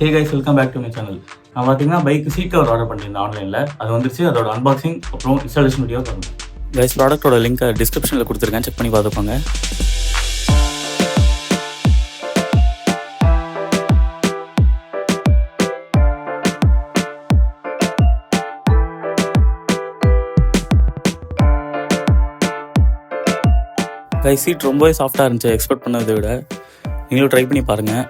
Hey guys, welcome back to my channel. நான் பார்த்தீங்கன்னா bike seat cover order பண்ணியிருந்தேன் ஆன்லைனில். அது வந்துருச்சு. அதோட அன்பாக்சிங் அப்புறம் இன்ஸ்டாலேஷன் வீடியோ தரணும். கைஸ், ப்ராடக்ட்டோட லிங்க்கை டிஸ்கிரிப்ஷனில் கொடுத்துருக்கேன், செக் பண்ணி பார்த்துக்கோங்க. கைஸ், சீட் ரொம்பவே சாஃப்டாக இருந்துச்சு எக்ஸ்பெக்ட் பண்ணதை விட. நீங்களும் ட்ரை பண்ணி பாருங்கள்.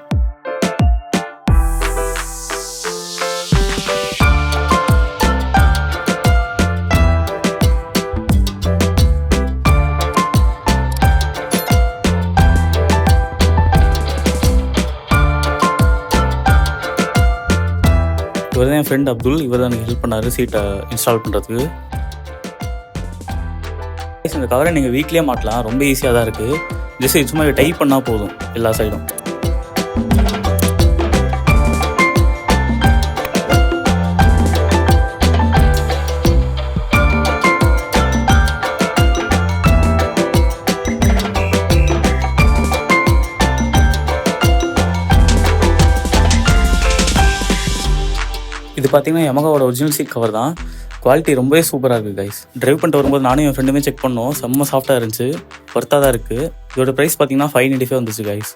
இவர் தான் என் ஃப்ரெண்ட் அப்துல். இவர் தான் எனக்கு ஹெல்ப் பண்ணார் சீட்டை இன்ஸ்டால் பண்ணுறதுக்கு. இந்த கவரை நீங்கள் வீட்லேயே மாட்டலாம், ரொம்ப ஈஸியாக தான் இருக்குது. ஜஸ்ட் சும்மா டைப் பண்ணால் போதும் எல்லா சைடும். இது பார்த்தீங்கன்னா யமகாவோட ஒரிஜினல் சீட் கவர் தான். குவாலிட்டி ரொம்பவே சூப்பராக இருக்குது கைஸ். ட்ரைவ் பண்ணிட்டு வரும்போது நானும் என் ஃப்ரெண்டுமே செக் பண்ணோம். செம்ம சாஃப்டாக இருந்துச்சு, ஒர்த்தாக தான் இருக்குது. இதோட ப்ரைஸ் பார்த்தீங்கன்னா 595 வந்துச்சு கைஸ்.